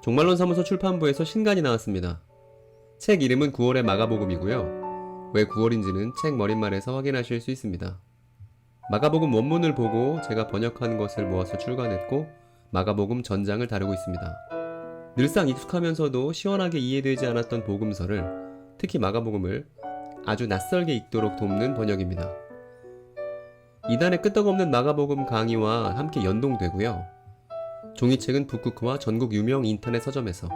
종말론사무소 출판부에서 신간이 나왔습니다. 책 이름은 9월의 마가복음이고요. 왜 9월인지는 책 머릿말에서 확인하실 수 있습니다. 마가복음 원문을 보고 제가 번역한 것을 모아서 출간했고 마가복음 전장을 다루고 있습니다. 늘상 익숙하면서도 시원하게 이해되지 않았던 복음서를, 특히 마가복음을 아주 낯설게 읽도록 돕는 번역입니다. 이단의 끄떡없는 마가복음 강의와 함께 연동되고요. 종이책은 북쿠크와 전국 유명 인터넷 서점에서,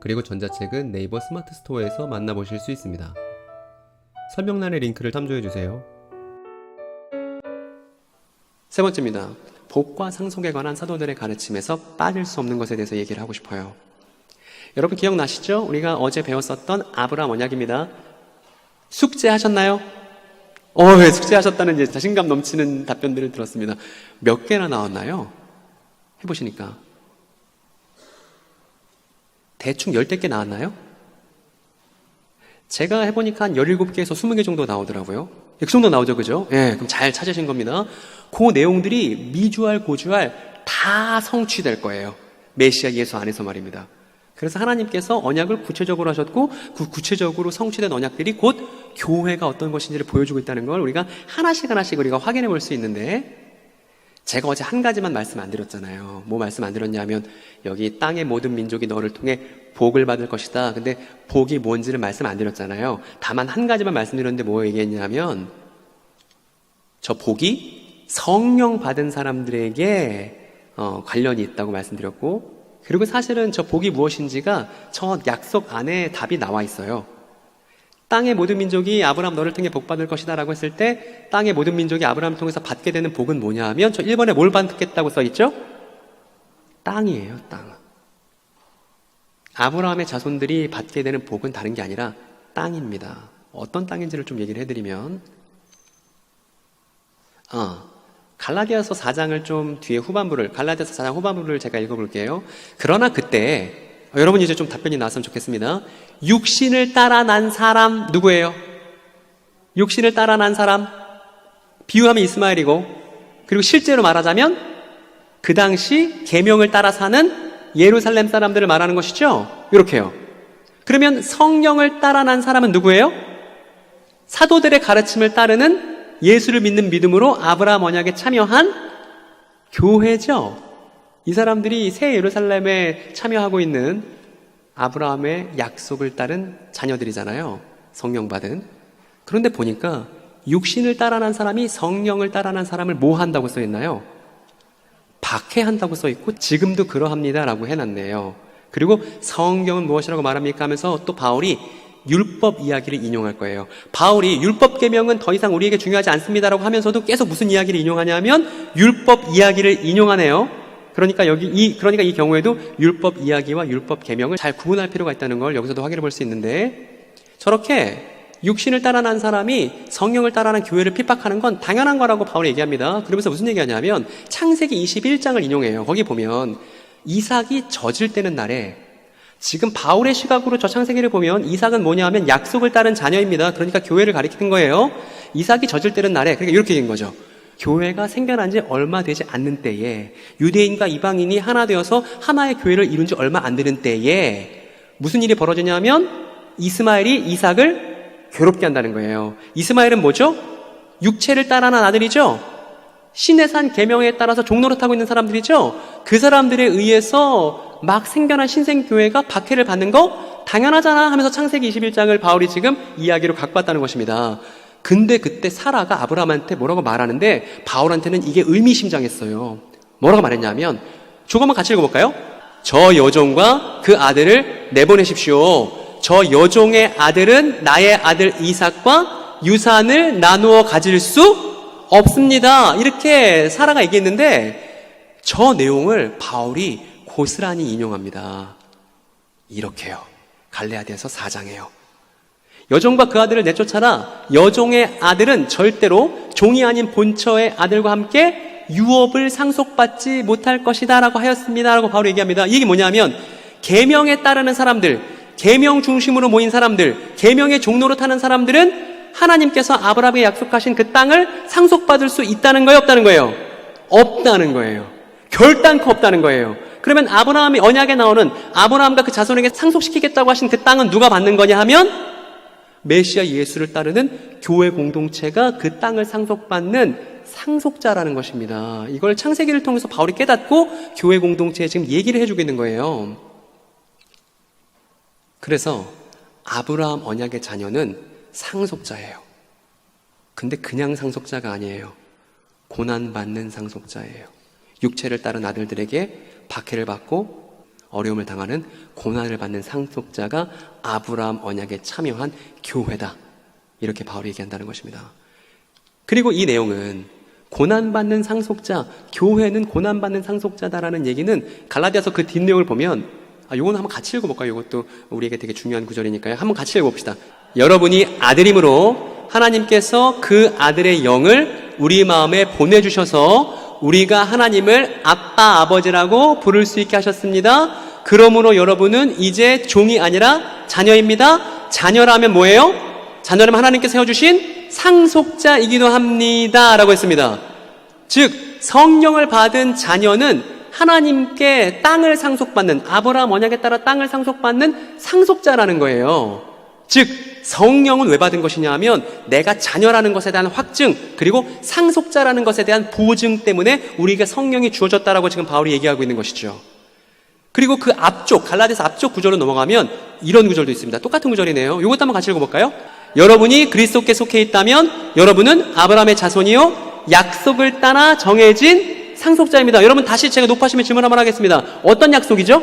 그리고 전자책은 네이버 스마트 스토어에서 만나보실 수 있습니다. 설명란의 링크를 참조해주세요. 세 번째입니다. 복과 상속에 관한 사도들의 가르침에서 빠질 수 없는 것에 대해서 얘기를 하고 싶어요. 여러분 기억나시죠? 우리가 어제 배웠었던 아브라함 언약입니다. 숙제하셨나요? 네, 숙제하셨다는 이제 자신감 넘치는 답변들을 들었습니다. 몇 개나 나왔나요? 해보시니까 대충 10개 나왔나요? 제가 해보니까 한 17개에서 20개 정도 나오더라고요. 그 정도 나오죠, 그죠? 예, 그럼 잘 찾으신 겁니다. 그 내용들이 미주알 고주알 다 성취될 거예요. 메시아 예수 안에서 말입니다. 그래서 하나님께서 언약을 구체적으로 하셨고, 그 구체적으로 성취된 언약들이 곧 교회가 어떤 것인지를 보여주고 있다는 걸 우리가 하나씩 우리가 확인해 볼 수 있는데, 제가 어제 한 가지만 말씀 안 드렸잖아요. 뭐 말씀 안 드렸냐면, 여기 땅의 모든 민족이 너를 통해 복을 받을 것이다. 근데 복이 뭔지를 말씀 안 드렸잖아요. 다만 한 가지만 말씀드렸는데 뭐 얘기했냐면, 저 복이 성령 받은 사람들에게 관련이 있다고 말씀드렸고, 그리고 사실은 저 복이 무엇인지가 저 약속 안에 답이 나와 있어요. 땅의 모든 민족이 아브라함 너를 통해 복 받을 것이다 라고 했을 때, 땅의 모든 민족이 아브라함을 통해서 받게 되는 복은 뭐냐 하면, 저 1번에 뭘 받겠다고 써있죠? 땅이에요, 땅. 아브라함의 자손들이 받게 되는 복은 다른 게 아니라 땅입니다. 어떤 땅인지를 좀 얘기를 해드리면, 갈라디아서 4장을 좀 뒤에 갈라디아서 4장 후반부를 제가 읽어볼게요. 그러나 그때, 여러분 이제 좀 답변이 나왔으면 좋겠습니다. 육신을 따라 난 사람 누구예요? 육신을 따라 난 사람, 비유하면 이스마엘이고, 그리고 실제로 말하자면 그 당시 계명을 따라 사는 예루살렘 사람들을 말하는 것이죠. 이렇게요. 그러면 성령을 따라 난 사람은 누구예요? 사도들의 가르침을 따르는, 예수를 믿는 믿음으로 아브라함 언약에 참여한 교회죠. 이 사람들이 새 예루살렘에 참여하고 있는 아브라함의 약속을 따른 자녀들이잖아요. 성령 받은. 그런데 보니까 육신을 따라난 사람이 성령을 따라난 사람을 뭐 한다고 써있나요? 박해한다고 써있고, 지금도 그러합니다 라고 해놨네요. 그리고 성경은 무엇이라고 말합니까 하면서 또 바울이 율법 이야기를 인용할 거예요. 바울이 율법 계명은 더 이상 우리에게 중요하지 않습니다라고 하면서도 계속 무슨 이야기를 인용하냐면 율법 이야기를 인용하네요. 그러니까 이 경우에도 율법 이야기와 율법 계명을 잘 구분할 필요가 있다는 걸 여기서도 확인해 볼 수 있는데, 저렇게 육신을 따라난 사람이 성령을 따라난 교회를 핍박하는 건 당연한 거라고 바울이 얘기합니다. 그러면서 무슨 얘기하냐면 창세기 21장을 인용해요. 거기 보면 이삭이 젖을 떼는 날에, 지금 바울의 시각으로 저 창세기를 보면 이삭은 뭐냐 하면 약속을 따른 자녀입니다. 그러니까 교회를 가리키는 거예요. 이삭이 젖을 떼는 날에, 그러니까 이렇게 된 거죠. 교회가 생겨난 지 얼마 되지 않는 때에, 유대인과 이방인이 하나 되어서 하나의 교회를 이룬 지 얼마 안 되는 때에 무슨 일이 벌어지냐면 이스마엘이 이삭을 괴롭게 한다는 거예요. 이스마엘은 뭐죠? 육체를 따라난 아들이죠. 시내산 계명에 따라서 종노릇하고 있는 사람들이죠. 그 사람들에 의해서 막 생겨난 신생교회가 박해를 받는 거 당연하잖아 하면서 창세기 21장을 바울이 지금 이야기로 갖고 왔다는 것입니다. 근데 그때 사라가 아브라함한테 뭐라고 말하는데, 바울한테는 이게 의미심장했어요. 뭐라고 말했냐면, 조금만 같이 읽어볼까요? 저 여종과 그 아들을 내보내십시오. 저 여종의 아들은 나의 아들 이삭과 유산을 나누어 가질 수 없습니다. 이렇게 사라가 얘기했는데, 저 내용을 바울이 고스란히 인용합니다. 이렇게요. 갈라디아서 4장에요. 여종과 그 아들을 내쫓아라. 여종의 아들은 절대로 종이 아닌 본처의 아들과 함께 유업을 상속받지 못할 것이다 라고 하였습니다 라고 바울이 얘기합니다. 이게 뭐냐면, 계명에 따르는 사람들, 계명 중심으로 모인 사람들, 계명의 종로를 타는 사람들은 하나님께서 아브라함에게 약속하신 그 땅을 상속받을 수 있다는 거예요, 없다는 거예요? 없다는 거예요. 결단코 없다는 거예요. 그러면 아브라함의 언약에 나오는 아브라함과 그 자손에게 상속시키겠다고 하신 그 땅은 누가 받는 거냐 하면 메시아 예수를 따르는 교회 공동체가 그 땅을 상속받는 상속자라는 것입니다. 이걸 창세기를 통해서 바울이 깨닫고 교회 공동체에 지금 얘기를 해주고 있는 거예요. 그래서 아브라함 언약의 자녀는 상속자예요. 근데 그냥 상속자가 아니에요. 고난받는 상속자예요. 육체를 따른 아들들에게 박해를 받고 어려움을 당하는 고난을 받는 상속자가 아브라함 언약에 참여한 교회다. 이렇게 바울이 얘기한다는 것입니다. 그리고 이 내용은 고난받는 상속자, 교회는 고난받는 상속자다라는 얘기는 갈라디아서 그 뒷내용을 보면 요거는 한번 같이 읽어볼까요? 이것도 우리에게 되게 중요한 구절이니까요. 한번 같이 읽어봅시다. 여러분이 아들임으로 하나님께서 그 아들의 영을 우리 마음에 보내주셔서 우리가 하나님을 아빠, 아버지라고 부를 수 있게 하셨습니다. 그러므로 여러분은 이제 종이 아니라 자녀입니다. 자녀라면 뭐예요? 자녀라면 하나님께서 세워주신 상속자이기도 합니다. 라고 했습니다. 즉 성령을 받은 자녀는 하나님께 땅을 상속받는, 아브라함 언약에 따라 땅을 상속받는 상속자라는 거예요. 즉 성령은 왜 받은 것이냐 하면 내가 자녀라는 것에 대한 확증, 그리고 상속자라는 것에 대한 보증 때문에 우리에게 성령이 주어졌다라고 지금 바울이 얘기하고 있는 것이죠. 그리고 그 앞쪽, 갈라디아서 앞쪽 구절로 넘어가면 이런 구절도 있습니다. 똑같은 구절이네요. 이것도 한번 같이 읽어볼까요? 여러분이 그리스도께 속해 있다면 여러분은 아브라함의 자손이요 약속을 따라 정해진 상속자입니다. 여러분 다시 제가 높아지면 질문 한번 하겠습니다. 어떤 약속이죠?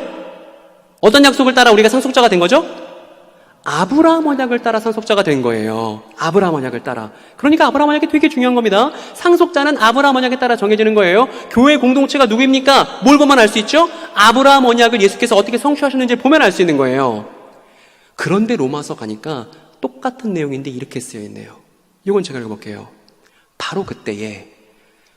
어떤 약속을 따라 우리가 상속자가 된 거죠? 아브라함 언약을 따라 상속자가 된 거예요. 아브라함 언약을 따라. 그러니까 아브라함 언약이 되게 중요한 겁니다. 상속자는 아브라함 언약에 따라 정해지는 거예요. 교회 공동체가 누구입니까? 뭘 보면 알 수 있죠? 아브라함 언약을 예수께서 어떻게 성취하셨는지 보면 알 수 있는 거예요. 그런데 로마서 가니까 똑같은 내용인데 이렇게 쓰여 있네요. 이건 제가 읽어볼게요. 바로 그때에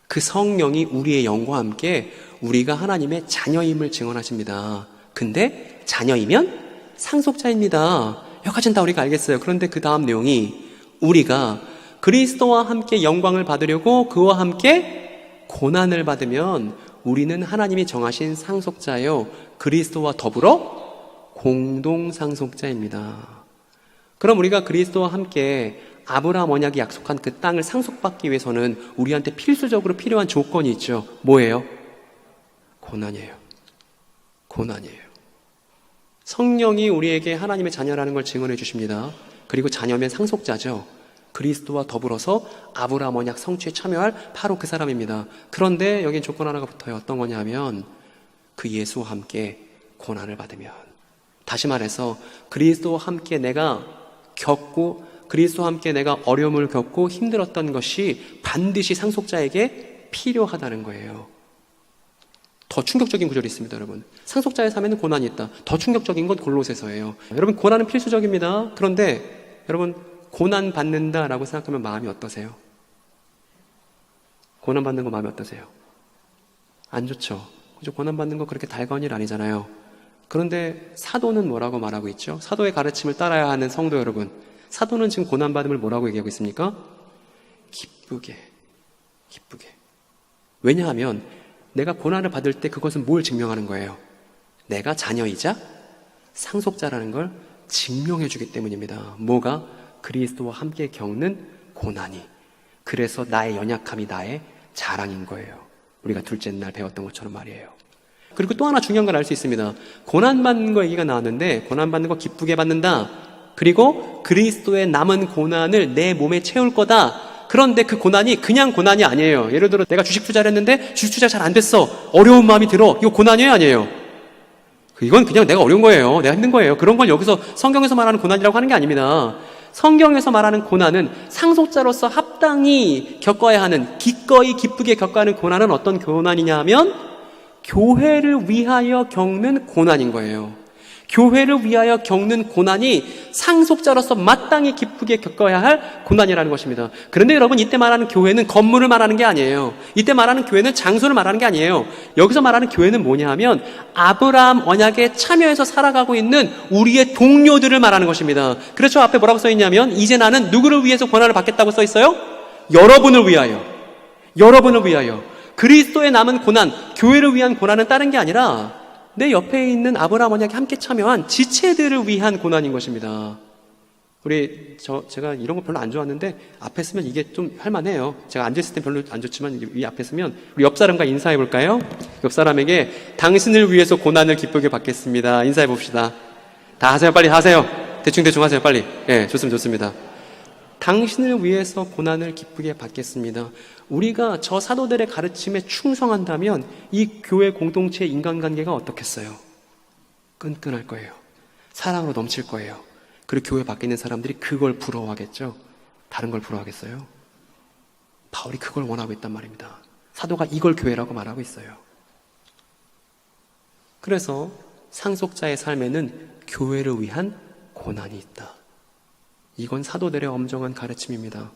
그 성령이 우리의 영과 함께 우리가 하나님의 자녀임을 증언하십니다. 근데 자녀이면 상속자입니다. 여기까지는 다 우리가 알겠어요. 그런데 그 다음 내용이 우리가 그리스도와 함께 영광을 받으려고 그와 함께 고난을 받으면 우리는 하나님이 정하신 상속자요 그리스도와 더불어 공동상속자입니다. 그럼 우리가 그리스도와 함께 아브라함 언약이 약속한 그 땅을 상속받기 위해서는 우리한테 필수적으로 필요한 조건이 있죠. 뭐예요? 고난이에요. 고난이에요. 성령이 우리에게 하나님의 자녀라는 걸 증언해 주십니다. 그리고 자녀면 상속자죠. 그리스도와 더불어서 아브라함 언약 성취에 참여할 바로 그 사람입니다. 그런데 여긴 조건 하나가 붙어요. 어떤 거냐 하면 그 예수와 함께 고난을 받으면, 다시 말해서 그리스도와 함께 내가 겪고 그리스도와 함께 내가 어려움을 겪고 힘들었던 것이 반드시 상속자에게 필요하다는 거예요. 더 충격적인 구절이 있습니다, 여러분. 상속자의 삶에는 고난이 있다. 더 충격적인 건 골로새서예요. 여러분, 고난은 필수적입니다. 그런데 여러분, 고난 받는다라고 생각하면 마음이 어떠세요? 고난 받는 거 마음이 어떠세요? 안 좋죠. 그죠? 고난 받는 거 그렇게 달가운 일 아니잖아요. 그런데 사도는 뭐라고 말하고 있죠? 사도의 가르침을 따라야 하는 성도 여러분, 사도는 지금 고난 받음을 뭐라고 얘기하고 있습니까? 기쁘게. 왜냐하면 내가 고난을 받을 때 그것은 뭘 증명하는 거예요? 내가 자녀이자 상속자라는 걸 증명해 주기 때문입니다. 뭐가? 그리스도와 함께 겪는 고난이. 그래서 나의 연약함이 나의 자랑인 거예요. 우리가 둘째 날 배웠던 것처럼 말이에요. 그리고 또 하나 중요한 걸 알 수 있습니다. 고난받는 거 얘기가 나왔는데 고난받는 거 기쁘게 받는다. 그리고 그리스도의 남은 고난을 내 몸에 채울 거다. 그런데 그 고난이 그냥 고난이 아니에요. 예를 들어 내가 주식 투자를 했는데 주식 투자 잘 안 됐어. 어려운 마음이 들어. 이거 고난이에요, 아니에요? 이건 그냥 내가 어려운 거예요. 내가 힘든 거예요. 그런 걸 여기서 성경에서 말하는 고난이라고 하는 게 아닙니다. 성경에서 말하는 고난은 상속자로서 합당히 겪어야 하는, 기꺼이 기쁘게 겪어야 하는 고난은 어떤 고난이냐 하면 교회를 위하여 겪는 고난인 거예요. 교회를 위하여 겪는 고난이 상속자로서 마땅히 기쁘게 겪어야 할 고난이라는 것입니다. 그런데 여러분, 이때 말하는 교회는 건물을 말하는 게 아니에요. 이때 말하는 교회는 장소를 말하는 게 아니에요. 여기서 말하는 교회는 뭐냐 하면 아브라함 언약에 참여해서 살아가고 있는 우리의 동료들을 말하는 것입니다. 그래서 앞에 뭐라고 써 있냐면 이제 나는 누구를 위해서 고난을 받겠다고 써 있어요? 여러분을 위하여. 여러분을 위하여. 그리스도의 남은 고난, 교회를 위한 고난은 다른 게 아니라 내 옆에 있는 아브라함 언약에 함께 참여한 지체들을 위한 고난인 것입니다. 제가 이런 거 별로 안 좋아하는데 앞에 쓰면 이게 좀 할만해요. 제가 앉아있을 땐 별로 안 좋지만 이 앞에 쓰면 우리 옆 사람과 인사해 볼까요? 옆 사람에게 당신을 위해서 고난을 기쁘게 받겠습니다. 인사해 봅시다. 다 하세요. 빨리 하세요. 대충 하세요. 빨리. 예, 좋습니다. 당신을 위해서 고난을 기쁘게 받겠습니다. 우리가 저 사도들의 가르침에 충성한다면 이 교회 공동체 인간관계가 어떻겠어요? 끈끈할 거예요. 사랑으로 넘칠 거예요. 그리고 교회 밖에 있는 사람들이 그걸 부러워하겠죠. 다른 걸 부러워하겠어요? 바울이 그걸 원하고 있단 말입니다. 사도가 이걸 교회라고 말하고 있어요. 그래서 상속자의 삶에는 교회를 위한 고난이 있다. 이건 사도들의 엄정한 가르침입니다.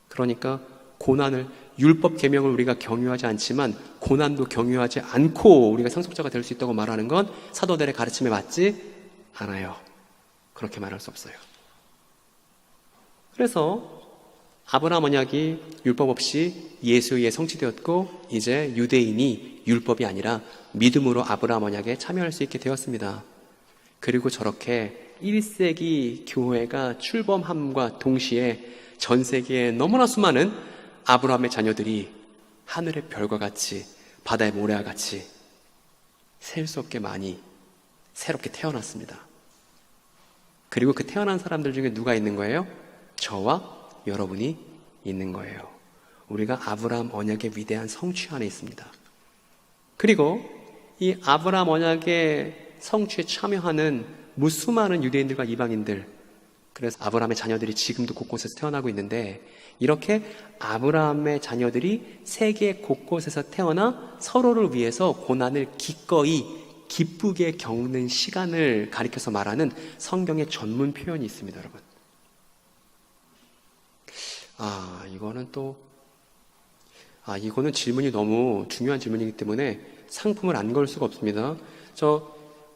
그러니까 고난을, 율법 계명을 우리가 경유하지 않지만 고난도 경유하지 않고 우리가 상속자가 될 수 있다고 말하는 건 사도들의 가르침에 맞지 않아요. 그렇게 말할 수 없어요. 그래서 아브라함 언약이 율법 없이 예수에 의해 성취되었고 이제 유대인이 율법이 아니라 믿음으로 아브라함 언약에 참여할 수 있게 되었습니다. 그리고 저렇게 1세기 교회가 출범함과 동시에 전 세계에 너무나 수많은 아브라함의 자녀들이 하늘의 별과 같이 바다의 모래와 같이 셀 수 없게 많이 새롭게 태어났습니다. 그리고 그 태어난 사람들 중에 누가 있는 거예요? 저와 여러분이 있는 거예요. 우리가 아브라함 언약의 위대한 성취 안에 있습니다. 그리고 이 아브라함 언약의 성취에 참여하는 무수많은 유대인들과 이방인들, 그래서 아브라함의 자녀들이 지금도 곳곳에서 태어나고 있는데 이렇게 아브라함의 자녀들이 세계 곳곳에서 태어나 서로를 위해서 고난을 기꺼이 기쁘게 겪는 시간을 가리켜서 말하는 성경의 전문 표현이 있습니다, 여러분. 이거는 질문이 너무 중요한 질문이기 때문에 상품을 안 걸 수가 없습니다.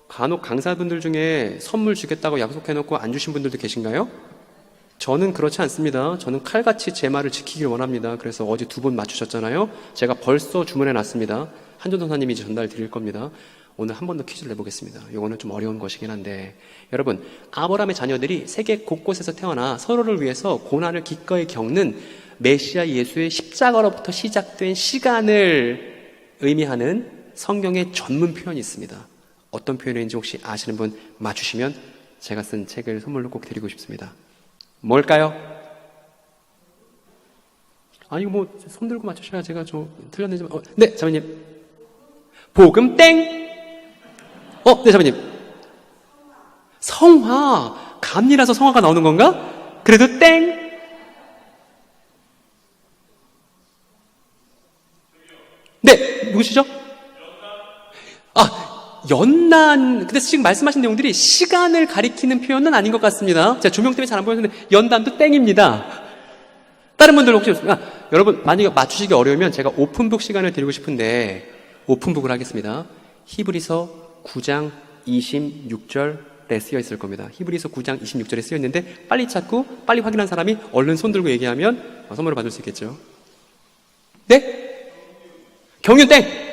간혹 강사분들 중에 선물 주겠다고 약속해놓고 안 주신 분들도 계신가요? 저는 그렇지 않습니다. 저는 칼같이 제 말을 지키길 원합니다. 그래서 어제 2분 맞추셨잖아요. 제가 벌써 주문해놨습니다. 한준 선사님이 이제 전달 드릴 겁니다. 오늘 한 번 더 퀴즈를 내보겠습니다. 이거는 좀 어려운 것이긴 한데 여러분, 아브라함의 자녀들이 세계 곳곳에서 태어나 서로를 위해서 고난을 기꺼이 겪는 메시아 예수의 십자가로부터 시작된 시간을 의미하는 성경의 전문 표현이 있습니다. 어떤 표현인지 혹시 아시는 분 맞추시면 제가 쓴 책을 선물로 꼭 드리고 싶습니다. 뭘까요? 이거 손 들고 맞추셔야 제가 좀 틀렸는지. 네, 자매님. 복음 땡! 네, 자매님. 성화. 감리라서 성화가 나오는 건가? 그래도 땡! 네, 누구시죠? 연단. 근데 지금 말씀하신 내용들이 시간을 가리키는 표현은 아닌 것 같습니다. 제가 조명 때문에 잘 안 보였는데 연단도 땡입니다. 다른 분들 혹시 여러분 만약에 맞추시기 어려우면 제가 오픈북 시간을 드리고 싶은데 오픈북을 하겠습니다. 히브리서 9장 26절에 쓰여 있을 겁니다. 히브리서 9장 26절에 쓰여 있는데 빨리 찾고 빨리 확인한 사람이 얼른 손 들고 얘기하면 선물을 받을 수 있겠죠. 네? 경륜 땡!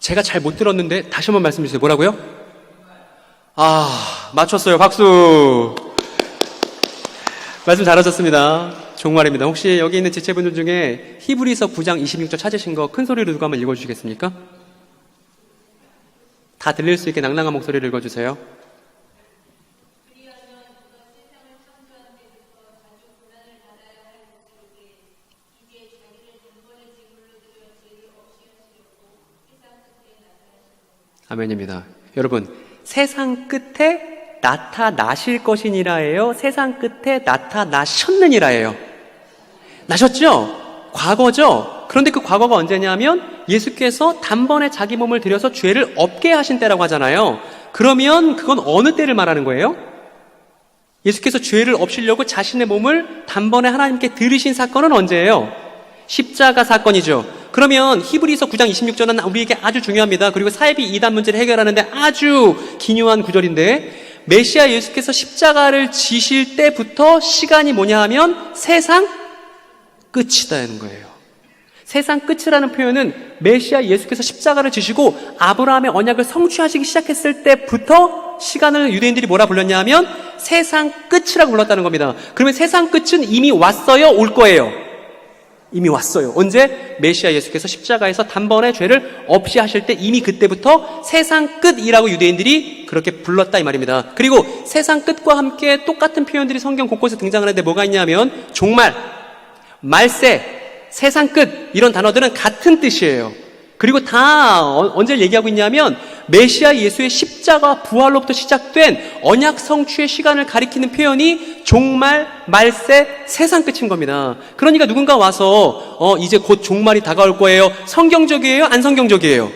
제가 잘 못 들었는데 다시 한번 말씀해 주세요. 뭐라고요? 맞췄어요. 박수. 말씀 잘하셨습니다. 종말입니다. 혹시 여기 있는 지체분들 중에 히브리서 9장 26절 찾으신 거 큰 소리로 누가 한번 읽어주시겠습니까? 다 들릴 수 있게 낭낭한 목소리를 읽어주세요. 아멘입니다. 여러분, 세상 끝에 나타나실 것이니라예요? 세상 끝에 나타나셨느니라예요? 나셨죠? 과거죠? 그런데 그 과거가 언제냐면 예수께서 단번에 자기 몸을 들여서 죄를 없게 하신 때라고 하잖아요. 그러면 그건 어느 때를 말하는 거예요? 예수께서 죄를 없이려고 자신의 몸을 단번에 하나님께 들이신 사건은 언제예요? 십자가 사건이죠. 그러면 히브리서 9장 26절은 우리에게 아주 중요합니다. 그리고 사이비 이단 문제를 해결하는데 아주 기묘한 구절인데 메시아 예수께서 십자가를 지실 때부터 시간이 뭐냐 하면 세상 끝이다는 거예요. 세상 끝이라는 표현은 메시아 예수께서 십자가를 지시고 아브라함의 언약을 성취하시기 시작했을 때부터 시간을 유대인들이 뭐라 불렀냐 하면 세상 끝이라고 불렀다는 겁니다. 그러면 세상 끝은 이미 왔어요? 올 거예요? 이미 왔어요. 언제? 메시아 예수께서 십자가에서 단번에 죄를 없이 하실 때 이미 그때부터 세상 끝이라고 유대인들이 그렇게 불렀다 이 말입니다. 그리고 세상 끝과 함께 똑같은 표현들이 성경 곳곳에 등장하는데 뭐가 있냐면 종말, 말세, 세상 끝 이런 단어들은 같은 뜻이에요. 그리고 다 언제 얘기하고 있냐면 메시아 예수의 십자가 부활로부터 시작된 언약 성취의 시간을 가리키는 표현이 종말, 말세, 세상 끝인 겁니다. 그러니까 누군가 와서 이제 곧 종말이 다가올 거예요. 성경적이에요? 안 성경적이에요?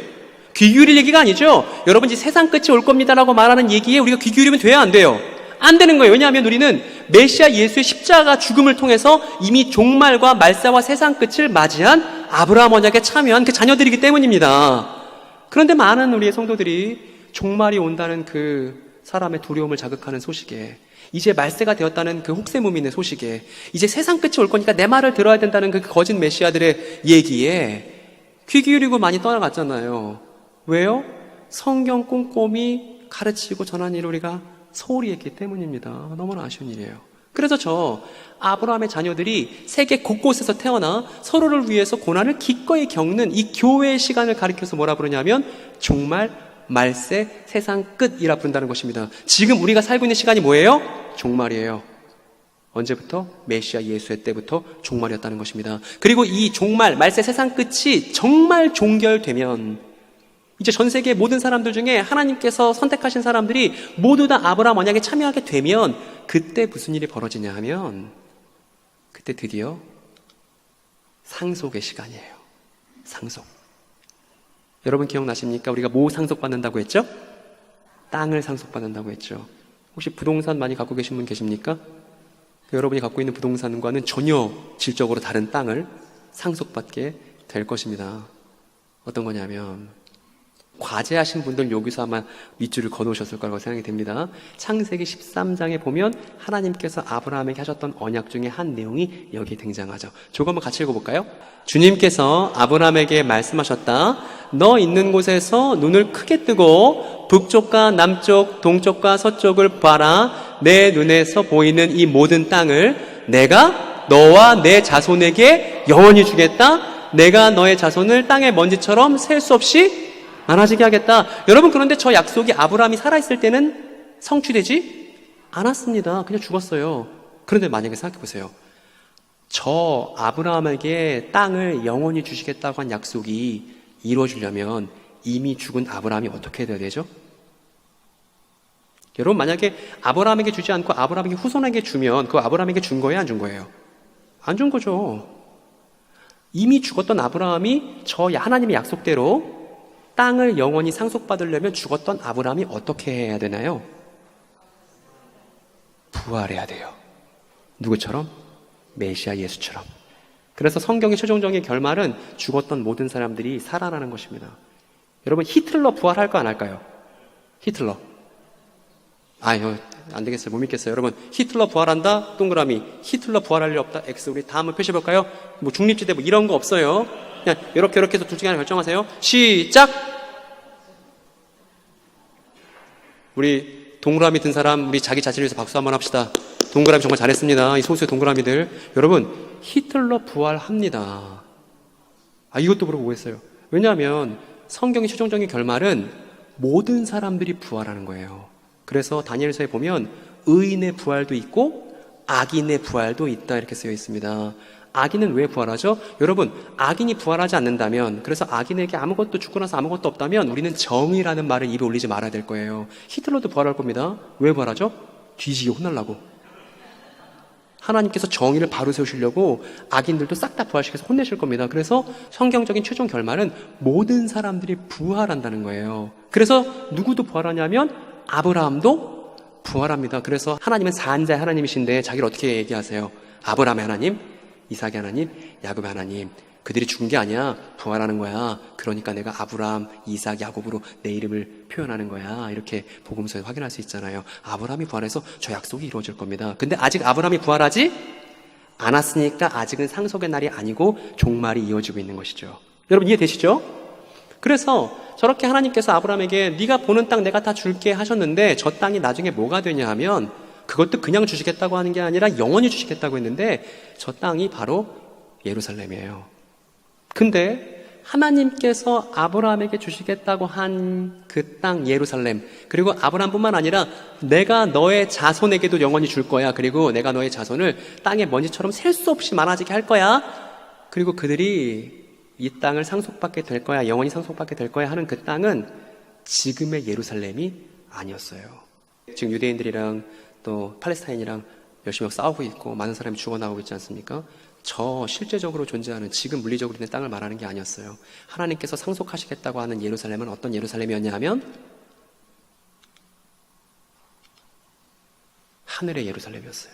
귀 기울일 얘기가 아니죠. 여러분 이제 세상 끝이 올 겁니다라고 말하는 얘기에 우리가 귀 기울이면 돼요? 안 돼요? 안 되는 거예요. 왜냐하면 우리는 메시아 예수의 십자가 죽음을 통해서 이미 종말과 말세와 세상 끝을 맞이한 아브라함 언약에 참여한 그 자녀들이기 때문입니다. 그런데 많은 우리의 성도들이 종말이 온다는 그 사람의 두려움을 자극하는 소식에, 이제 말세가 되었다는 그 혹세무민의 소식에, 이제 세상 끝이 올 거니까 내 말을 들어야 된다는 그 거짓 메시아들의 얘기에 귀 기울이고 많이 떠나갔잖아요. 왜요? 성경 꼼꼼히 가르치고 전한 일을 우리가 소홀히 했기 때문입니다. 너무나 아쉬운 일이에요. 그래서 저 아브라함의 자녀들이 세계 곳곳에서 태어나 서로를 위해서 고난을 기꺼이 겪는 이 교회의 시간을 가리켜서 뭐라 부르냐면 종말, 말세, 세상 끝이라 부른다는 것입니다. 지금 우리가 살고 있는 시간이 뭐예요? 종말이에요. 언제부터? 메시아 예수의 때부터 종말이었다는 것입니다. 그리고 이 종말, 말세, 세상 끝이 정말 종결되면 이제 전 세계 모든 사람들 중에 하나님께서 선택하신 사람들이 모두 다 아브라함 언약에 참여하게 되면 그때 무슨 일이 벌어지냐 하면 그때 드디어 상속의 시간이에요. 상속. 여러분 기억나십니까? 우리가 뭐 상속받는다고 했죠? 땅을 상속받는다고 했죠. 혹시 부동산 많이 갖고 계신 분 계십니까? 여러분이 갖고 있는 부동산과는 전혀 질적으로 다른 땅을 상속받게 될 것입니다. 어떤 거냐면 과제하신 분들 여기서 아마 밑줄을 그어놓으셨을 거라고 생각이 됩니다. 창세기 13장에 보면 하나님께서 아브라함에게 하셨던 언약 중에 한 내용이 여기 등장하죠. 저거 한번 같이 읽어볼까요? 주님께서 아브라함에게 말씀하셨다. 너 있는 곳에서 눈을 크게 뜨고 북쪽과 남쪽, 동쪽과 서쪽을 봐라. 내 눈에서 보이는 이 모든 땅을 내가 너와 내 자손에게 영원히 주겠다. 내가 너의 자손을 땅의 먼지처럼 셀 수 없이 많아지게 하겠다. 여러분 그런데 저 약속이 아브라함이 살아있을 때는 성취되지 않았습니다. 그냥 죽었어요. 그런데 만약에 생각해보세요. 저 아브라함에게 땅을 영원히 주시겠다고 한 약속이 이루어지려면 이미 죽은 아브라함이 어떻게 돼야 되죠? 여러분 만약에 아브라함에게 주지 않고 아브라함에게 후손에게 주면 그거 아브라함에게 준 거예요? 안 준 거예요? 안 준 거죠. 이미 죽었던 아브라함이 저 하나님의 약속대로 땅을 영원히 상속받으려면 죽었던 아브라함이 어떻게 해야 되나요? 부활해야 돼요. 누구처럼? 메시아 예수처럼. 그래서 성경의 최종적인 결말은 죽었던 모든 사람들이 살아나는 것입니다. 여러분 히틀러 부활할까 안 할까요? 히틀러. 아유 안 되겠어요. 못 믿겠어요. 여러분 히틀러 부활한다? 동그라미. 히틀러 부활할 일 없다? X. 우리 다음 한번 펼쳐볼까요? 뭐 중립지대 뭐 이런 거 없어요. 그냥 이렇게 해서 둘 중에 하나 결정하세요. 시작! 우리 동그라미 든 사람 우리 자기 자신을 위해서 박수 한번 합시다. 동그라미 정말 잘했습니다. 이 소수의 동그라미들. 여러분 히틀러 부활합니다. 이것도 물어보겠어요. 왜냐하면 성경의 최종적인 결말은 모든 사람들이 부활하는 거예요. 그래서 다니엘서에 보면 의인의 부활도 있고 악인의 부활도 있다 이렇게 쓰여 있습니다. 악인은 왜 부활하죠? 여러분 악인이 부활하지 않는다면, 그래서 악인에게 아무것도 죽고 나서 아무것도 없다면 우리는 정의라는 말을 입에 올리지 말아야 될 거예요. 히틀러도 부활할 겁니다. 왜 부활하죠? 뒤지게 혼나려고. 하나님께서 정의를 바로 세우시려고 악인들도 싹 다 부활시켜서 혼내실 겁니다. 그래서 성경적인 최종 결말은 모든 사람들이 부활한다는 거예요. 그래서 누구도 부활하냐면 아브라함도 부활합니다. 그래서 하나님은 산자의 하나님이신데 자기를 어떻게 얘기하세요? 아브라함의 하나님, 이삭의 하나님, 야곱의 하나님. 그들이 죽은 게 아니야. 부활하는 거야. 그러니까 내가 아브라함, 이삭, 야곱으로 내 이름을 표현하는 거야. 이렇게 복음서에 확인할 수 있잖아요. 아브라함이 부활해서 저 약속이 이루어질 겁니다. 근데 아직 아브라함이 부활하지 않았으니까 아직은 상속의 날이 아니고 종말이 이어지고 있는 것이죠. 여러분 이해되시죠? 그래서 저렇게 하나님께서 아브라함에게 네가 보는 땅 내가 다 줄게 하셨는데 저 땅이 나중에 뭐가 되냐 하면 그것도 그냥 주시겠다고 하는 게 아니라 영원히 주시겠다고 했는데 저 땅이 바로 예루살렘이에요. 근데 하나님께서 아브라함에게 주시겠다고 한 그 땅 예루살렘, 그리고 아브라함뿐만 아니라 내가 너의 자손에게도 영원히 줄 거야. 그리고 내가 너의 자손을 땅의 먼지처럼 셀 수 없이 많아지게 할 거야. 그리고 그들이 이 땅을 상속받게 될 거야, 영원히 상속받게 될 거야 하는 그 땅은 지금의 예루살렘이 아니었어요. 지금 유대인들이랑 또 팔레스타인이랑 열심히 싸우고 있고 많은 사람이 죽어나오고 있지 않습니까? 저 실제적으로 존재하는 지금 물리적으로 있는 땅을 말하는 게 아니었어요. 하나님께서 상속하시겠다고 하는 예루살렘은 어떤 예루살렘이었냐 하면 하늘의 예루살렘이었어요.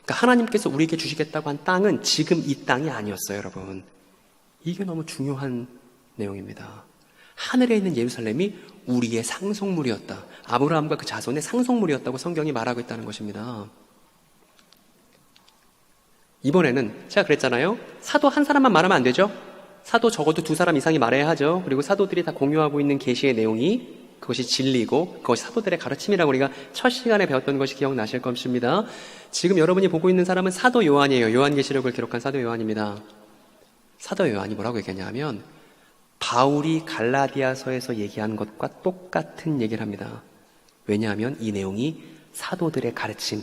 그러니까 하나님께서 우리에게 주시겠다고 한 땅은 지금 이 땅이 아니었어요, 여러분. 이게 너무 중요한 내용입니다. 하늘에 있는 예루살렘이 우리의 상속물이었다. 아브라함과 그 자손의 상속물이었다고 성경이 말하고 있다는 것입니다. 이번에는 제가 그랬잖아요. 사도 한 사람만 말하면 안 되죠. 사도 적어도 2사람 이상이 말해야 하죠. 그리고 사도들이 다 공유하고 있는 계시의 내용이 그것이 진리고 그것이 사도들의 가르침이라고 우리가 첫 시간에 배웠던 것이 기억나실 것입니다. 지금 여러분이 보고 있는 사람은 사도 요한이에요. 요한계시록을 기록한 사도 요한입니다. 사도 요한이 뭐라고 얘기하냐 하면 바울이 갈라디아서에서 얘기한 것과 똑같은 얘기를 합니다. 왜냐하면 이 내용이 사도들의 가르침,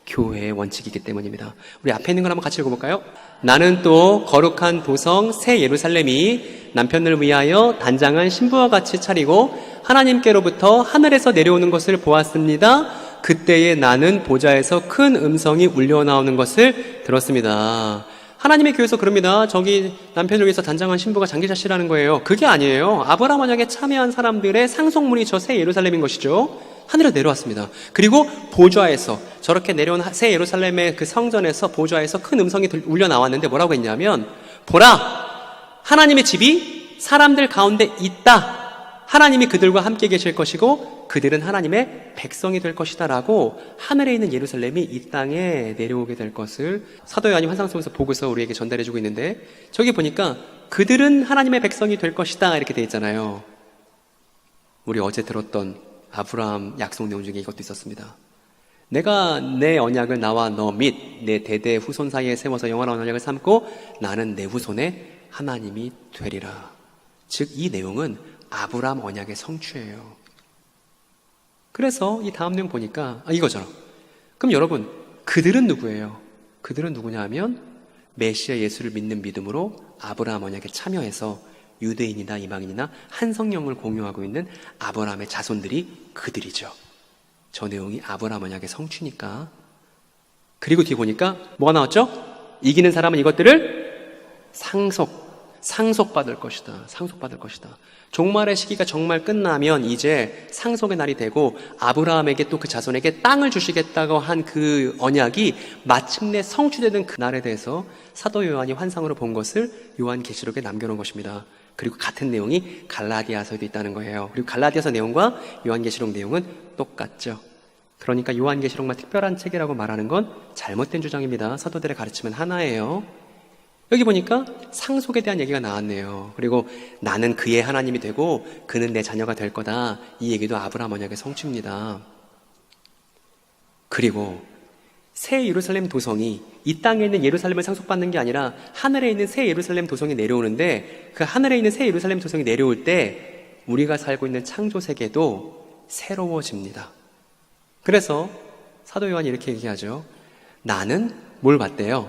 교회의 원칙이기 때문입니다. 우리 앞에 있는 걸 한번 같이 읽어볼까요? 나는 또 거룩한 도성 새 예루살렘이 남편을 위하여 단장한 신부와 같이 차리고 하나님께로부터 하늘에서 내려오는 것을 보았습니다. 그때에 나는 보좌에서 큰 음성이 울려나오는 것을 들었습니다. 하나님의 교회에서 그럽니다. 저기 남편을 위해서 단장한 신부가 장기자씨라는 거예요. 그게 아니에요. 아브라함 언약에 참여한 사람들의 상속물이 저 새 예루살렘인 것이죠. 하늘에 내려왔습니다. 그리고 보좌에서 저렇게 내려온 새 예루살렘의 그 성전에서 보좌에서 큰 음성이 울려 나왔는데 뭐라고 했냐면 보라! 하나님의 집이 사람들 가운데 있다. 하나님이 그들과 함께 계실 것이고 그들은 하나님의 백성이 될 것이다 라고 하늘에 있는 예루살렘이 이 땅에 내려오게 될 것을 사도 요한이 환상 속에서 보고서 우리에게 전달해주고 있는데 저기 보니까 그들은 하나님의 백성이 될 것이다 이렇게 돼 있잖아요. 우리 어제 들었던 아브라함 약속 내용 중에 이것도 있었습니다. 내가 내 언약을 나와 너 및 내 대대 후손 사이에 세워서 영원한 언약을 삼고 나는 내 후손의 하나님이 되리라. 즉 이 내용은 아브라함 언약의 성취예요. 그래서 이 다음 내용 보니까 이거죠. 그럼 여러분 그들은 누구예요? 그들은 누구냐 하면 메시아 예수를 믿는 믿음으로 아브라함 언약에 참여해서 유대인이나 이방인이나 한 성령을 공유하고 있는 아브라함의 자손들이 그들이죠. 저 내용이 아브라함 언약의 성취니까. 그리고 뒤에 보니까 뭐가 나왔죠? 이기는 사람은 이것들을 상속받을 것이다. 상속받을 것이다. 종말의 시기가 정말 끝나면 이제 상속의 날이 되고 아브라함에게 또 그 자손에게 땅을 주시겠다고 한 그 언약이 마침내 성취되는 그 날에 대해서 사도 요한이 환상으로 본 것을 요한계시록에 남겨놓은 것입니다. 그리고 같은 내용이 갈라디아서에도 있다는 거예요. 그리고 갈라디아서 내용과 요한계시록 내용은 똑같죠. 그러니까 요한계시록만 특별한 책이라고 말하는 건 잘못된 주장입니다. 사도들의 가르침은 하나예요. 여기 보니까 상속에 대한 얘기가 나왔네요. 그리고 나는 그의 하나님이 되고 그는 내 자녀가 될 거다. 이 얘기도 아브라함 언약의 성취입니다. 그리고 새 예루살렘 도성이 이 땅에 있는 예루살렘을 상속받는 게 아니라 하늘에 있는 새 예루살렘 도성이 내려오는데 그 하늘에 있는 새 예루살렘 도성이 내려올 때 우리가 살고 있는 창조 세계도 새로워집니다. 그래서 사도 요한이 이렇게 얘기하죠. 나는 뭘 봤대요?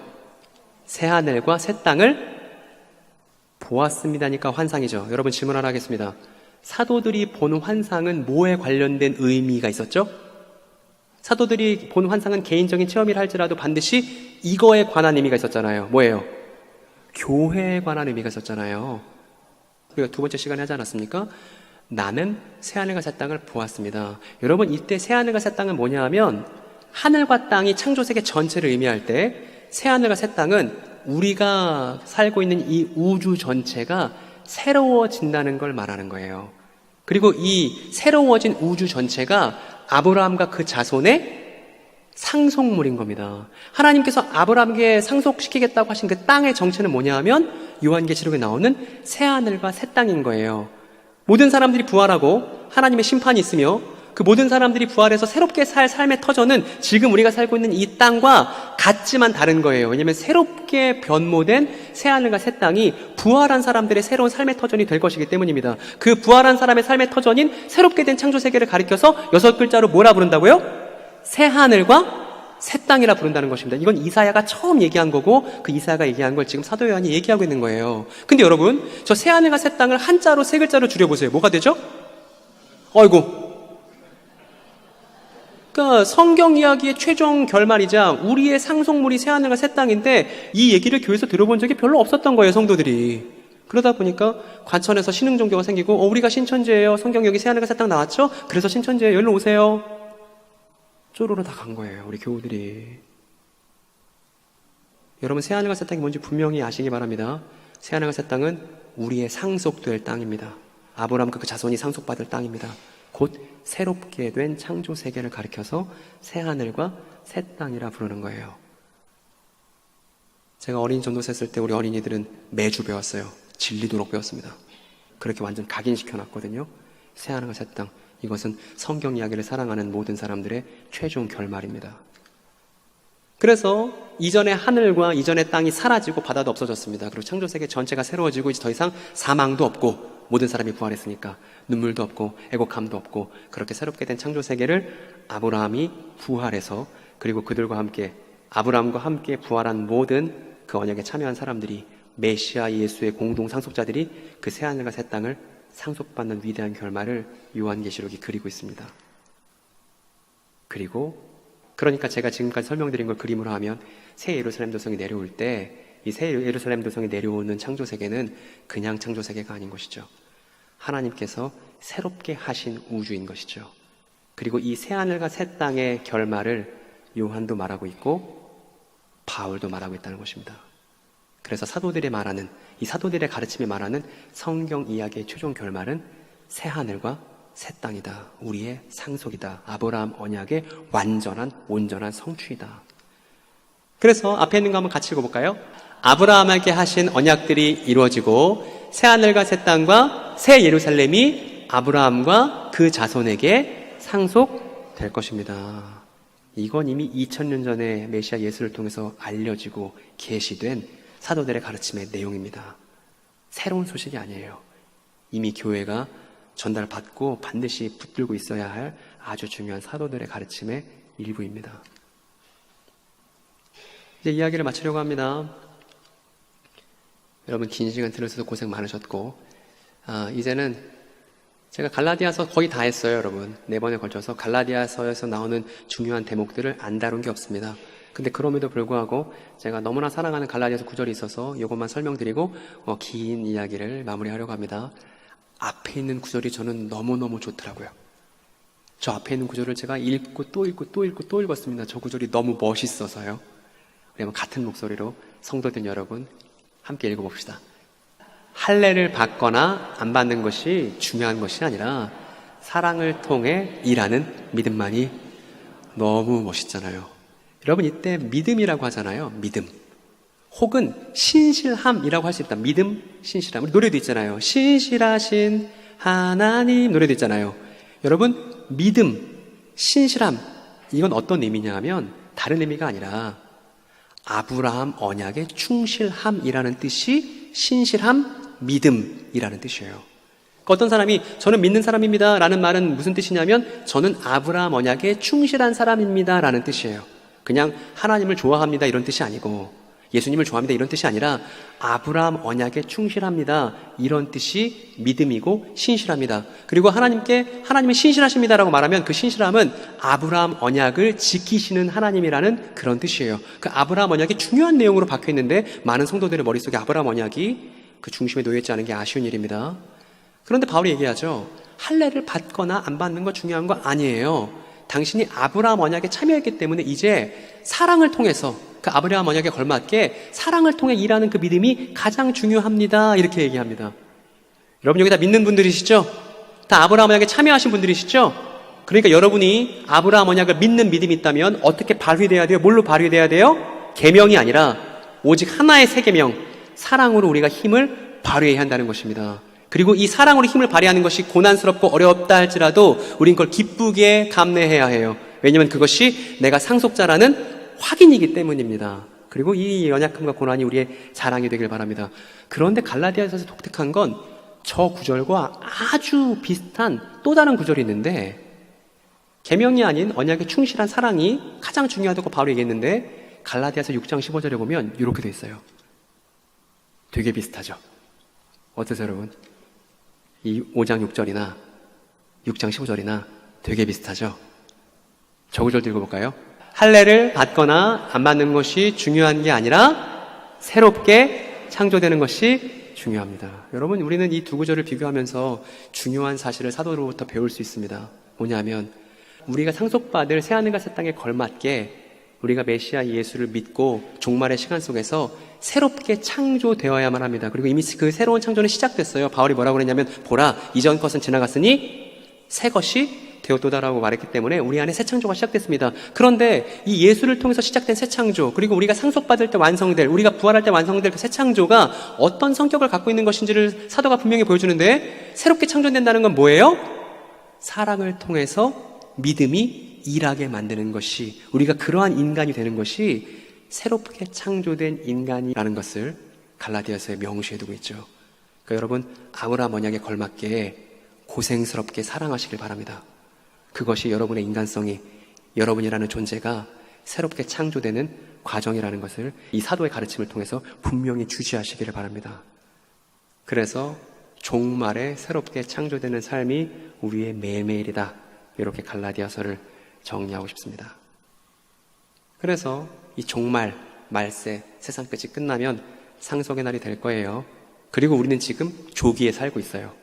새 하늘과 새 땅을 보았습니다니까 환상이죠. 여러분 질문 하나 하겠습니다. 사도들이 본 환상은 뭐에 관련된 의미가 있었죠? 사도들이 본 환상은 개인적인 체험이라 할지라도 반드시 이거에 관한 의미가 있었잖아요. 뭐예요? 교회에 관한 의미가 있었잖아요. 우리가 두 번째 시간에 하지 않았습니까? 나는 새하늘과 새 땅을 보았습니다. 여러분 이때 새하늘과 새 땅은 뭐냐 하면 하늘과 땅이 창조세계 전체를 의미할 때 새하늘과 새 땅은 우리가 살고 있는 이 우주 전체가 새로워진다는 걸 말하는 거예요. 그리고 이 새로워진 우주 전체가 아브라함과 그 자손의 상속물인 겁니다. 하나님께서 아브라함에게 상속시키겠다고 하신 그 땅의 정체는 뭐냐 하면 요한계시록에 나오는 새하늘과 새 땅인 거예요. 모든 사람들이 부활하고 하나님의 심판이 있으며 그 모든 사람들이 부활해서 새롭게 살 삶의 터전은 지금 우리가 살고 있는 이 땅과 같지만 다른 거예요. 왜냐하면 새롭게 변모된 새하늘과 새 땅이 부활한 사람들의 새로운 삶의 터전이 될 것이기 때문입니다. 그 부활한 사람의 삶의 터전인 새롭게 된 창조세계를 가리켜서 6글자로 뭐라 부른다고요? 새하늘과 새 땅이라 부른다는 것입니다. 이건 이사야가 처음 얘기한 거고 그 이사야가 얘기한 걸 지금 사도 요한이 얘기하고 있는 거예요. 근데 여러분, 저 새하늘과 새 땅을 한자로 3글자로 줄여보세요. 뭐가 되죠? 어이구, 그러니까 성경 이야기의 최종 결말이자 우리의 상속물이 새하늘과 새 땅인데 이 얘기를 교회에서 들어본 적이 별로 없었던 거예요, 성도들이. 그러다 보니까 관천에서 신흥 종교가 생기고 우리가 신천지예요. 성경 여기 새하늘과 새 땅 나왔죠? 그래서 신천지예요. 여기로 오세요. 쪼로로 다 간 거예요, 우리 교우들이. 여러분, 새하늘과 새 땅이 뭔지 분명히 아시기 바랍니다. 새하늘과 새 땅은 우리의 상속될 땅입니다. 아브라함과 그 자손이 상속받을 땅입니다. 곧 새롭게 된 창조 세계를 가리켜서 새하늘과 새 땅이라 부르는 거예요. 제가 어린이 전도사 했을 때 우리 어린이들은 매주 배웠어요. 진리도록 배웠습니다. 그렇게 완전 각인시켜놨거든요. 새하늘과 새 땅, 이것은 성경 이야기를 사랑하는 모든 사람들의 최종 결말입니다. 그래서 이전의 하늘과 이전의 땅이 사라지고 바다도 없어졌습니다. 그리고 창조세계 전체가 새로워지고 이제 더 이상 사망도 없고 모든 사람이 부활했으니까 눈물도 없고 애곡함도 없고 그렇게 새롭게 된 창조세계를 아브라함이 부활해서 그리고 그들과 함께 아브라함과 함께 부활한 모든 그 언약에 참여한 사람들이 메시아 예수의 공동 상속자들이 그 새하늘과 새 땅을 상속받는 위대한 결말을 요한계시록이 그리고 있습니다. 그러니까 제가 지금까지 설명드린 걸 그림으로 하면 새 예루살렘 도성이 내려올 때 이 새 예루살렘 도성이 내려오는 창조세계는 그냥 창조세계가 아닌 것이죠. 하나님께서 새롭게 하신 우주인 것이죠. 그리고 이 새하늘과 새 땅의 결말을 요한도 말하고 있고 바울도 말하고 있다는 것입니다. 그래서 사도들의 말하는, 이 사도들의 가르침이 말하는 성경 이야기의 최종 결말은 새하늘과 새 땅이다. 우리의 상속이다. 아브라함 언약의 완전한 온전한 성취이다. 그래서 앞에 있는 거 한번 같이 읽어볼까요? 아브라함에게 하신 언약들이 이루어지고 새하늘과 새 땅과 새 예루살렘이 아브라함과 그 자손에게 상속될 것입니다. 이건 이미 2000년 전에 메시아 예수를 통해서 알려지고 계시된 사도들의 가르침의 내용입니다. 새로운 소식이 아니에요. 이미 교회가 전달받고 반드시 붙들고 있어야 할 아주 중요한 사도들의 가르침의 일부입니다. 이제 이야기를 마치려고 합니다. 여러분, 긴 시간 들으셔서 고생 많으셨고 이제는 제가 갈라디아서 거의 다 했어요. 여러분, 4번에 걸쳐서 갈라디아서에서 나오는 중요한 대목들을 안 다룬 게 없습니다. 근데 그럼에도 불구하고 제가 너무나 사랑하는 갈라디아서 구절이 있어서 이것만 설명드리고 긴 이야기를 마무리하려고 합니다. 앞에 있는 구절이 저는 너무너무 좋더라고요. 저 앞에 있는 구절을 제가 읽고 또 읽고 또 읽고 또 읽었습니다. 저 구절이 너무 멋있어서요. 우리 한번 같은 목소리로 성도된 여러분 함께 읽어봅시다. 할례를 받거나 안 받는 것이 중요한 것이 아니라 사랑을 통해 일하는 믿음만이. 너무 멋있잖아요. 여러분, 이때 믿음이라고 하잖아요. 믿음. 혹은 신실함이라고 할 수 있다. 믿음, 신실함. 우리 노래도 있잖아요. 신실하신 하나님 노래도 있잖아요. 여러분, 믿음, 신실함, 이건 어떤 의미냐 하면 다른 의미가 아니라 아브라함 언약의 충실함이라는 뜻이 신실함, 믿음이라는 뜻이에요. 그러니까 어떤 사람이 저는 믿는 사람입니다 라는 말은 무슨 뜻이냐면 저는 아브라함 언약에 충실한 사람입니다 라는 뜻이에요. 그냥 하나님을 좋아합니다 이런 뜻이 아니고 예수님을 좋아합니다 이런 뜻이 아니라 아브라함 언약에 충실합니다 이런 뜻이 믿음이고 신실합니다. 그리고 하나님은 신실하십니다라고 말하면 그 신실함은 아브라함 언약을 지키시는 하나님이라는 그런 뜻이에요. 그 아브라함 언약이 중요한 내용으로 박혀 있는데 많은 성도들의 머릿속에 아브라함 언약이 그 중심에 놓여 있지 않은 게 아쉬운 일입니다. 그런데 바울이 얘기하죠. 할례를 받거나 안 받는 거 중요한 거 아니에요. 당신이 아브라함 언약에 참여했기 때문에 이제 사랑을 통해서 그 아브라함 언약에 걸맞게 사랑을 통해 일하는 그 믿음이 가장 중요합니다. 이렇게 얘기합니다. 여러분, 여기 다 믿는 분들이시죠? 다 아브라함 언약에 참여하신 분들이시죠? 그러니까 여러분이 아브라함 언약을 믿는 믿음이 있다면 어떻게 발휘돼야 돼요? 뭘로 발휘돼야 돼요? 계명이 아니라 오직 하나의 새 계명, 사랑으로 우리가 힘을 발휘해야 한다는 것입니다. 그리고 이 사랑으로 힘을 발휘하는 것이 고난스럽고 어렵다 할지라도 우린 그걸 기쁘게 감내해야 해요. 왜냐하면 그것이 내가 상속자라는 확인이기 때문입니다. 그리고 이 연약함과 고난이 우리의 자랑이 되길 바랍니다. 그런데 갈라디아서에서 독특한 건 저 구절과 아주 비슷한 또 다른 구절이 있는데, 계명이 아닌 언약에 충실한 사랑이 가장 중요하다고 바로 얘기했는데 갈라디아서 6장 15절에 보면 이렇게 돼 있어요. 되게 비슷하죠. 어떠세요 여러분? 이 5장 6절이나 6장 15절이나 되게 비슷하죠. 저 구절 읽어볼까요? 할례를 받거나 안 받는 것이 중요한 게 아니라 새롭게 창조되는 것이 중요합니다. 여러분, 우리는 이 두 구절을 비교하면서 중요한 사실을 사도로부터 배울 수 있습니다. 뭐냐면 우리가 상속받을 새하늘과 새 땅에 걸맞게 우리가 메시아 예수를 믿고 종말의 시간 속에서 새롭게 창조되어야만 합니다. 그리고 이미 그 새로운 창조는 시작됐어요. 바울이 뭐라고 그랬냐면 보라, 이전 것은 지나갔으니 새 것이 되었도다라고 말했기 때문에 우리 안에 새 창조가 시작됐습니다. 그런데 이 예수를 통해서 시작된 새 창조, 그리고 우리가 상속받을 때 완성될, 우리가 부활할 때 완성될 그 새 창조가 어떤 성격을 갖고 있는 것인지를 사도가 분명히 보여주는데, 새롭게 창조된다는 건 뭐예요? 사랑을 통해서 믿음이 일하게 만드는 것이, 우리가 그러한 인간이 되는 것이 새롭게 창조된 인간이라는 것을 갈라디아서에 명시해 두고 있죠. 그러니까 여러분, 아브라함 언약에 걸맞게 고생스럽게 사랑하시길 바랍니다. 그것이 여러분의 인간성이, 여러분이라는 존재가 새롭게 창조되는 과정이라는 것을 이 사도의 가르침을 통해서 분명히 주시하시기를 바랍니다. 그래서 종말에 새롭게 창조되는 삶이 우리의 매일매일이다, 이렇게 갈라디아서를 정리하고 싶습니다. 그래서 이 종말, 말세, 세상 끝이 끝나면 상속의 날이 될 거예요. 그리고 우리는 지금 조기에 살고 있어요.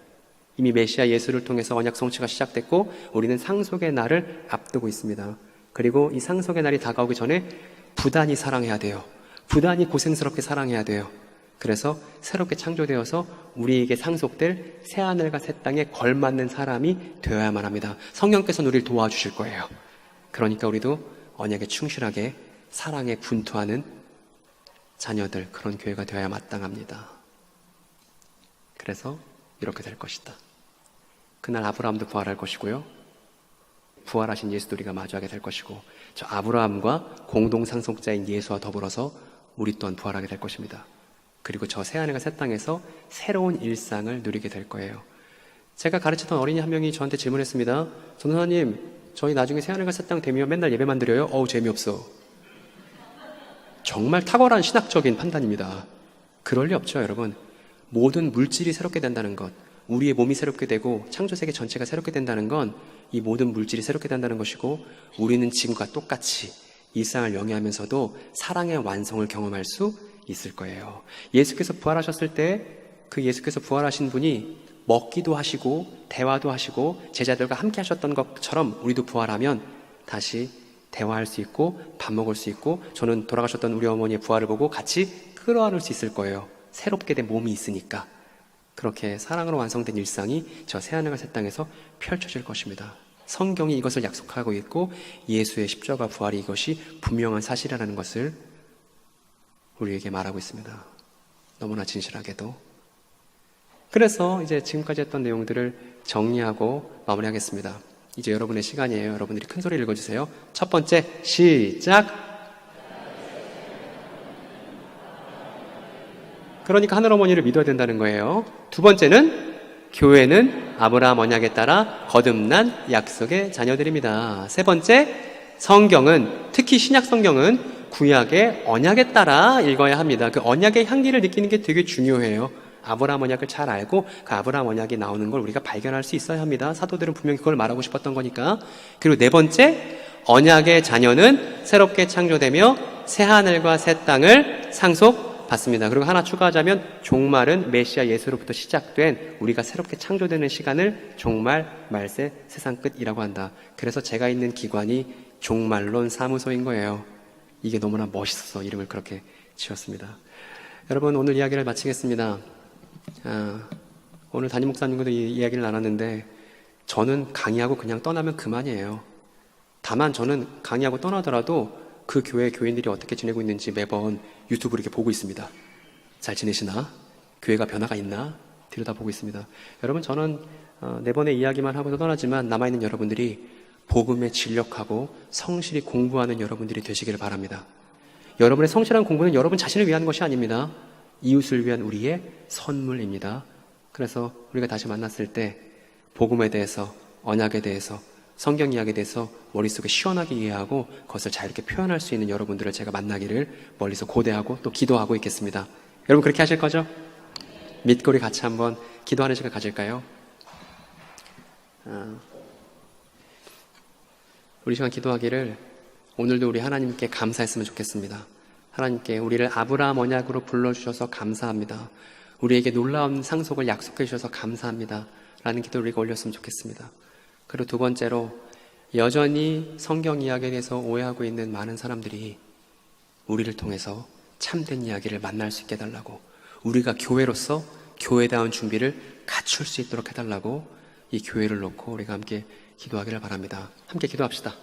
이미 메시아 예수를 통해서 언약 성취가 시작됐고 우리는 상속의 날을 앞두고 있습니다. 그리고 이 상속의 날이 다가오기 전에 부단히 사랑해야 돼요. 부단히 고생스럽게 사랑해야 돼요. 그래서 새롭게 창조되어서 우리에게 상속될 새하늘과 새 땅에 걸맞는 사람이 되어야만 합니다. 성령께서는 우리를 도와주실 거예요. 그러니까 우리도 언약에 충실하게 사랑에 분투하는 자녀들, 그런 교회가 되어야 마땅합니다. 그래서 이렇게 될 것이다. 그날 아브라함도 부활할 것이고요, 부활하신 예수도 우리가 마주하게 될 것이고, 저 아브라함과 공동 상속자인 예수와 더불어서 우리 또한 부활하게 될 것입니다. 그리고 저 새하늘과 새 땅에서 새로운 일상을 누리게 될 거예요. 제가 가르치던 어린이 한 명이 저한테 질문했습니다. 전도사님, 저희 나중에 새하늘과 새 땅 되면 맨날 예배만 드려요? 어우, 재미없어. 정말 탁월한 신학적인 판단입니다. 그럴 리 없죠, 여러분. 모든 물질이 새롭게 된다는 것, 우리의 몸이 새롭게 되고 창조세계 전체가 새롭게 된다는 건 이 모든 물질이 새롭게 된다는 것이고, 우리는 지금과 똑같이 일상을 영위하면서도 사랑의 완성을 경험할 수 있을 거예요. 예수께서 부활하셨을 때 그 예수께서 부활하신 분이 먹기도 하시고 대화도 하시고 제자들과 함께 하셨던 것처럼 우리도 부활하면 다시 대화할 수 있고 밥 먹을 수 있고, 저는 돌아가셨던 우리 어머니의 부활을 보고 같이 끌어안을 수 있을 거예요. 새롭게 된 몸이 있으니까. 그렇게 사랑으로 완성된 일상이 저 새하늘과 새 땅에서 펼쳐질 것입니다. 성경이 이것을 약속하고 있고 예수의 십자가 부활이 이것이 분명한 사실이라는 것을 우리에게 말하고 있습니다. 너무나 진실하게도. 그래서 이제 지금까지 했던 내용들을 정리하고 마무리하겠습니다. 이제 여러분의 시간이에요. 여러분들이 큰 소리 읽어주세요. 첫 번째, 시작! 그러니까 하늘어머니를 믿어야 된다는 거예요. 두 번째는, 교회는 아브라함 언약에 따라 거듭난 약속의 자녀들입니다. 세 번째, 성경은, 특히 신약 성경은 구약의 언약에 따라 읽어야 합니다. 그 언약의 향기를 느끼는 게 되게 중요해요. 아브라함 언약을 잘 알고 그 아브라함 언약이 나오는 걸 우리가 발견할 수 있어야 합니다. 사도들은 분명히 그걸 말하고 싶었던 거니까. 그리고 네 번째, 언약의 자녀는 새롭게 창조되며 새하늘과 새 땅을 상속받습니다. 그리고 하나 추가하자면, 종말은 메시아 예수로부터 시작된 우리가 새롭게 창조되는 시간을 종말, 말세, 세상 끝이라고 한다. 그래서 제가 있는 기관이 종말론 사무소인 거예요. 이게 너무나 멋있어서 이름을 그렇게 지었습니다. 여러분, 오늘 이야기를 마치겠습니다. 오늘 담임 목사님과도 이 이야기를 나눴는데, 저는 강의하고 그냥 떠나면 그만이에요. 다만 저는 강의하고 떠나더라도 그 교회 교인들이 어떻게 지내고 있는지 매번 유튜브로 이렇게 보고 있습니다. 잘 지내시나? 교회가 변화가 있나? 들여다보고 있습니다. 여러분, 저는 네 번의 이야기만 하고서 떠나지만 남아있는 여러분들이 복음에 진력하고 성실히 공부하는 여러분들이 되시기를 바랍니다. 여러분의 성실한 공부는 여러분 자신을 위한 것이 아닙니다. 이웃을 위한 우리의 선물입니다. 그래서 우리가 다시 만났을 때 복음에 대해서, 언약에 대해서, 성경 이야기에 대해서 머릿속에 시원하게 이해하고 그것을 잘 이렇게 표현할 수 있는 여러분들을 제가 만나기를 멀리서 고대하고 또 기도하고 있겠습니다. 여러분 그렇게 하실 거죠? 믿고 우리 같이 한번 기도하는 시간 가질까요? 우리 시간 기도하기를 오늘도 우리 하나님께 감사했으면 좋겠습니다. 하나님께 우리를 아브라함 언약으로 불러주셔서 감사합니다. 우리에게 놀라운 상속을 약속해 주셔서 감사합니다. 라는 기도를 우리가 올렸으면 좋겠습니다. 그리고 두 번째로 여전히 성경 이야기에 대해서 오해하고 있는 많은 사람들이 우리를 통해서 참된 이야기를 만날 수 있게 해달라고, 우리가 교회로서 교회다운 준비를 갖출 수 있도록 해달라고 이 교회를 놓고 우리가 함께 기도하기를 바랍니다. 함께 기도합시다.